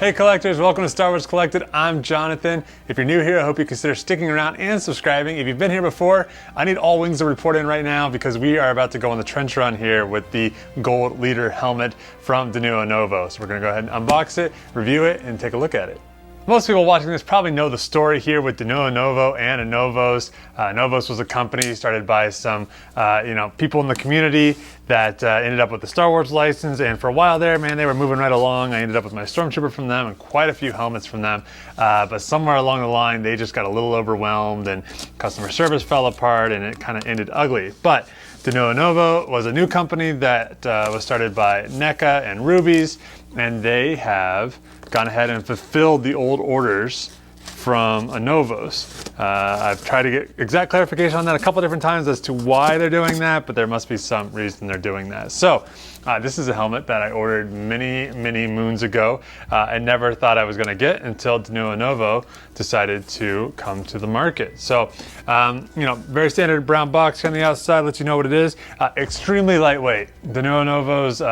Hey collectors, welcome to Star Wars Collected. I'm Jonathan. If you're new here, I hope you consider sticking around and subscribing. If you've been here before, I need all wings to report in right now because we are about to go on the trench run here with the Gold Leader helmet from Denuo Novo. So we're gonna go ahead and unbox it, review it, and take a look at it. Most people watching this probably know the story here with Denuo Novo and Novos. Novos was a company started by some people in the community that ended up with the Star Wars license, and for a while there, man, they were moving right along. I ended up with my Stormtrooper from them and quite a few helmets from them, but somewhere along the line, they just got a little overwhelmed and customer service fell apart and it kind of ended ugly. But Denuo Novo was a new company that was started by NECA and Rubies, and they have gone ahead and fulfilled the old orders from Novos. I've tried to get exact clarification on that a couple different times as to why they're doing that, but there must be some reason they're doing that. So this is a helmet that I ordered many moons ago. I never thought I was gonna get until Denuo Novo decided to come to the market. So, very standard brown box on the outside, lets you know what it is. Extremely lightweight. Denuo Novo's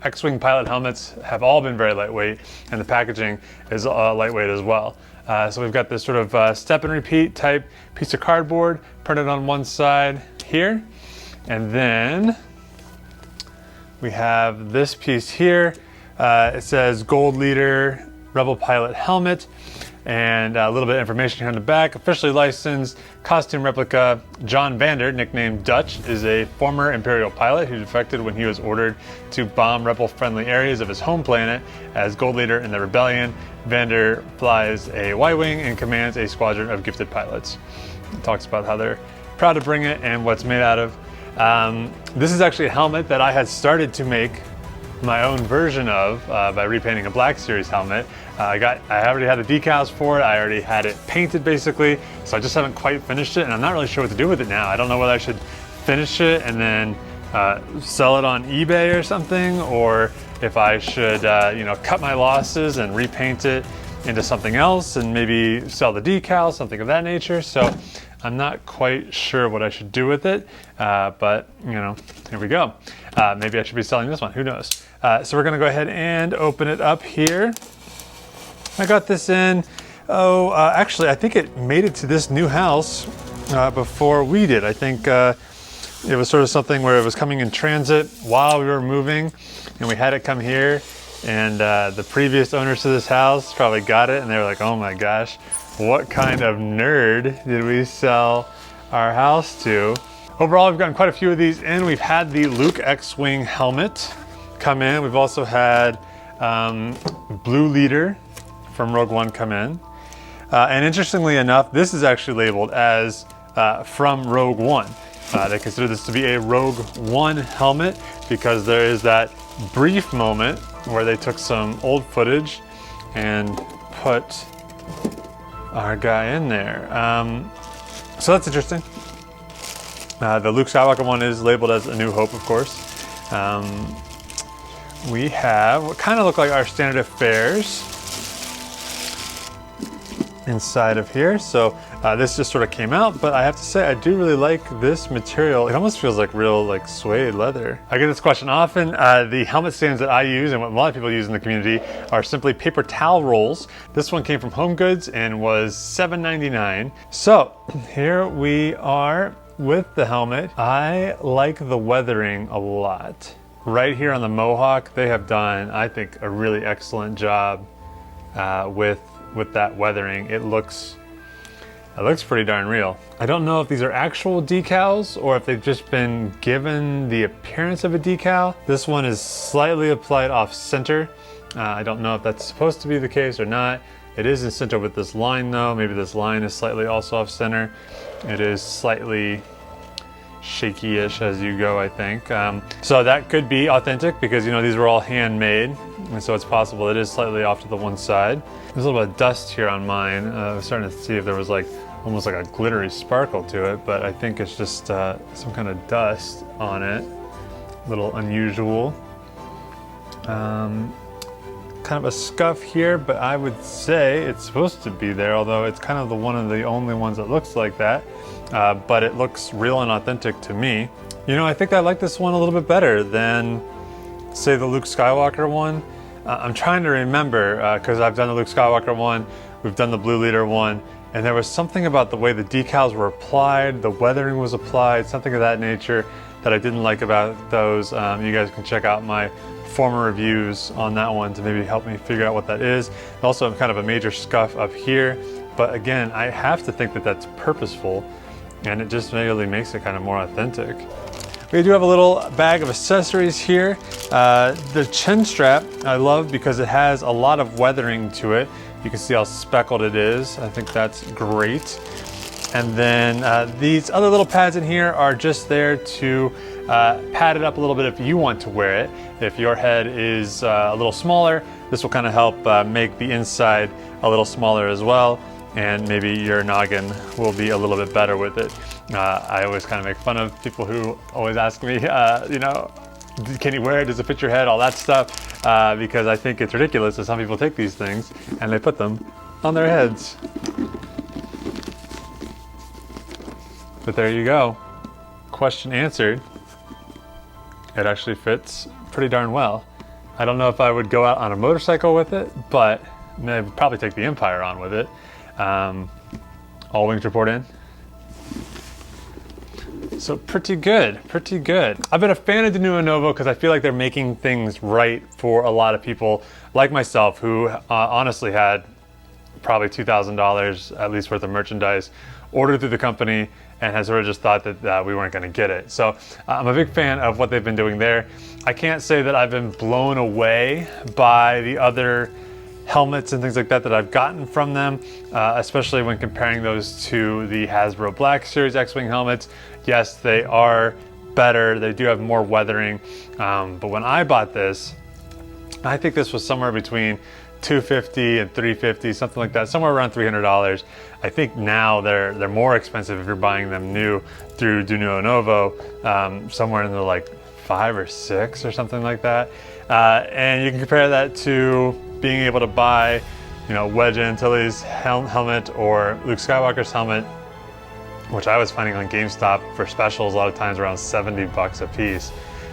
X-Wing pilot helmets have all been very lightweight, and the packaging is lightweight as well. So we've got this sort of step and repeat type piece of cardboard printed on one side here. And then we have this piece here. It says Gold Leader Rebel Pilot Helmet, and a little bit of information here on the back. Officially licensed costume replica. John Vander, nicknamed Dutch, is a former Imperial pilot who defected when he was ordered to bomb rebel-friendly areas of his home planet. As Gold Leader in the Rebellion, Vander flies a Y-Wing and commands a squadron of gifted pilots. It talks about how they're proud to bring it and what's made out of. This is actually a helmet that I had started to make my own version of by repainting a Black Series helmet. I already had the decals for it. I already had it painted basically, so I just haven't quite finished it, and I'm not really sure what to do with it now. I don't know whether I should finish it and then sell it on eBay or something, or if I should cut my losses and repaint it into something else and maybe sell the decals, something of that nature. So I'm not quite sure what I should do with it, but here we go. Maybe I should be selling this one, who knows? So we're gonna go ahead and open it up here. I got this in, actually I think it made it to this new house before we did. I think it was sort of something where it was coming in transit while we were moving, and we had it come here, and the previous owners of this house probably got it, and they were like, oh my gosh, what kind of nerd did we sell our house to? Overall, we've gotten quite a few of these in. We've had the Luke X-Wing helmet come in. We've also had Blue Leader from Rogue One come in. And interestingly enough, this is actually labeled as from Rogue One. They consider this to be a Rogue One helmet because there is that brief moment where they took some old footage and put our guy in there. So that's interesting. The Luke Skywalker one is labeled as A New Hope, of course. We have what kind of look like our standard affairs inside of here. So this just sort of came out, but I have to say I do really like this material. It almost feels like real suede leather. I get this question often. The helmet stands that I use and what a lot of people use in the community are simply paper towel rolls. This one came from Home Goods and was $7.99. So here we are with the helmet. I like the weathering a lot. Right here on the Mohawk, they have done, I think, a really excellent job with that weathering. It looks pretty darn real. I don't know if these are actual decals or if they've just been given the appearance of a decal. This one is slightly applied off center. I don't know if that's supposed to be the case or not. It is in center with this line though. Maybe this line is slightly also off center. It is slightly shaky-ish as you go, I think. So that could be authentic because these were all handmade, and so it's possible it is slightly off to the one side. There's a little bit of dust here on mine. I was starting to see if there was almost like a glittery sparkle to it, but I think it's just some kind of dust on it. A little unusual. Kind of a scuff here, but I would say it's supposed to be there, although it's kind of one of the only ones that looks like that. But it looks real and authentic to me. I think I like this one a little bit better than, say, the Luke Skywalker one. I'm trying to remember, because I've done the Luke Skywalker one, we've done the Blue Leader one, and there was something about the way the decals were applied, the weathering was applied, something of that nature that I didn't like about those. You guys can check out my former reviews on that one to maybe help me figure out what that is. Also kind of a major scuff up here, but again, I have to think that that's purposeful, and it just really makes it kind of more authentic. We do have a little bag of accessories here. The chin strap I love because it has a lot of weathering to it. You can see how speckled it is. I think that's great. And then these other little pads in here are just there to pad it up a little bit if you want to wear it. If your head is a little smaller, this will kind of help make the inside a little smaller as well, and maybe your noggin will be a little bit better with it. I always kind of make fun of people who always ask me, you know, can you wear it? Does it fit your head? All that stuff, because I think it's ridiculous that some people take these things and they put them on their heads. But there you go. Question answered. It actually fits pretty darn well. I don't know if I would go out on a motorcycle with it, but I'd probably take the Empire on with it. All wings report in. So pretty good, pretty good. I've been a fan of Denuo Novo because I feel like they're making things right for a lot of people like myself who honestly had probably $2,000 at least worth of merchandise ordered through the company and has sort of just thought that we weren't going to get it. So I'm a big fan of what they've been doing there. I can't say that I've been blown away by the other helmets and things like that I've gotten from them, especially when comparing those to the Hasbro Black Series X-Wing helmets. Yes, they are better. They do have more weathering. But when I bought this, I think this was somewhere between $250 and $350, something like that, somewhere around $300. I think now they're more expensive if you're buying them new through Denuo Novo, somewhere in the like 5 or 6 or something like that. And you can compare that to being able to buy, you know, Wedge Antilles' helmet or Luke Skywalker's helmet, which I was finding on GameStop for specials a lot of times around $70 a piece.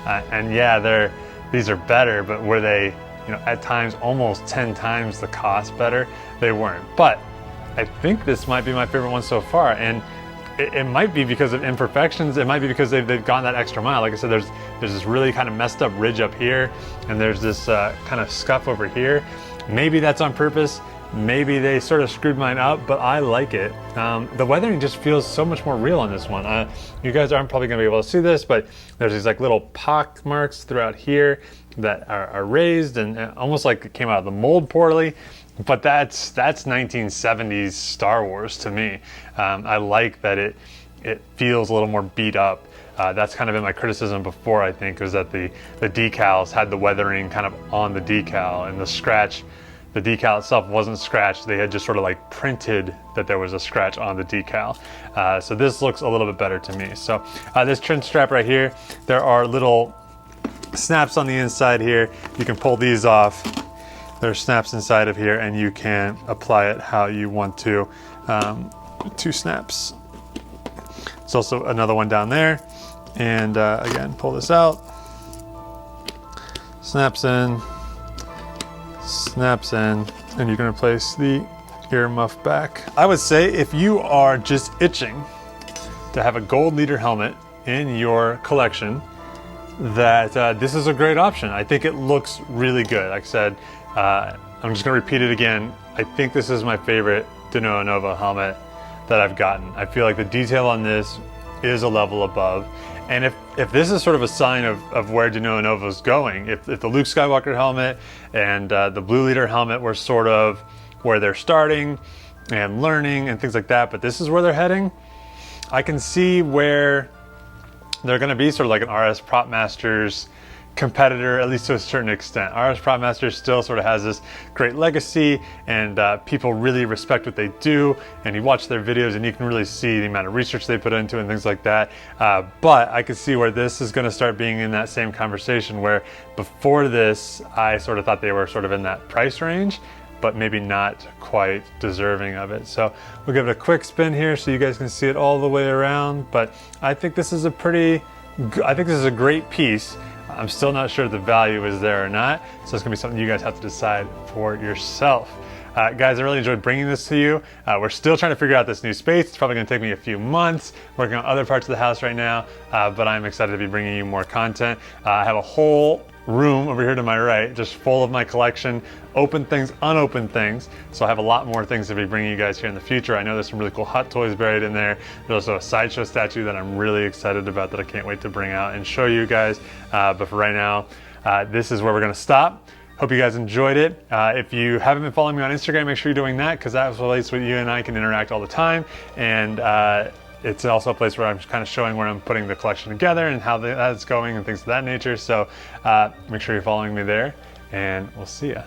And yeah, these are better, but were they, you know, at times almost 10 times the cost better? They weren't. But I think this might be my favorite one so far, and it might be because of imperfections. It might be because they've gone that extra mile. Like I said, there's this really kind of messed up ridge up here, and there's this kind of scuff over here. Maybe that's on purpose. Maybe they sort of screwed mine up, but I like it. The weathering just feels so much more real on this one. You guys aren't probably gonna be able to see this, but there's these like little pock marks throughout here that are raised and almost like it came out of the mold poorly. But that's 1970s Star Wars to me. I like that it feels a little more beat up. That's kind of been my criticism before, I think, was that the decals had the weathering kind of on the decal, and the decal itself wasn't scratched. They had just sort of like printed that there was a scratch on the decal. So this looks a little bit better to me. So this chin strap right here, there are little snaps on the inside here. You can pull these off. There's snaps inside of here, and you can apply it how you want to. 2 snaps. There's also another one down there. And again, pull this out. Snaps in, and you can replace the ear muff back. I would say if you are just itching to have a gold leader helmet in your collection, that this is a great option. I think it looks really good. Like I said, I'm just gonna repeat it again. I think this is my favorite Denuo Novo helmet that I've gotten. I feel like the detail on this is a level above. And if this is sort of a sign of where Denuo Novo is going, if the Luke Skywalker helmet and the Blue Leader helmet were sort of where they're starting and learning and things like that, but this is where they're heading, I can see where they're gonna be sort of like an RS Prop Masters competitor, at least to a certain extent. RS Prop Masters still sort of has this great legacy, and people really respect what they do, and you watch their videos and you can really see the amount of research they put into it and things like that. But I could see where this is going to start being in that same conversation, where before this I sort of thought they were sort of in that price range, but maybe not quite deserving of it. So we'll give it a quick spin here so you guys can see it all the way around. But I think this is a great piece. I'm still not sure if the value is there or not, so it's gonna be something you guys have to decide for yourself. Guys, I really enjoyed bringing this to you. We're still trying to figure out this new space. It's probably gonna take me a few months, working on other parts of the house right now, but I'm excited to be bringing you more content. I have a whole room over here to my right, just full of my collection, open things, unopened things. So I have a lot more things to be bringing you guys here in the future. I know there's some really cool Hot Toys buried in there. There's also a Sideshow statue that I'm really excited about that I can't wait to bring out and show you guys. But for right now, this is where we're gonna stop. Hope you guys enjoyed it. If you haven't been following me on Instagram, make sure you're doing that, because that's a place where you and I can interact all the time. And it's also a place where I'm kind of showing where I'm putting the collection together and how that's going and things of that nature. So make sure you're following me there, and we'll see ya.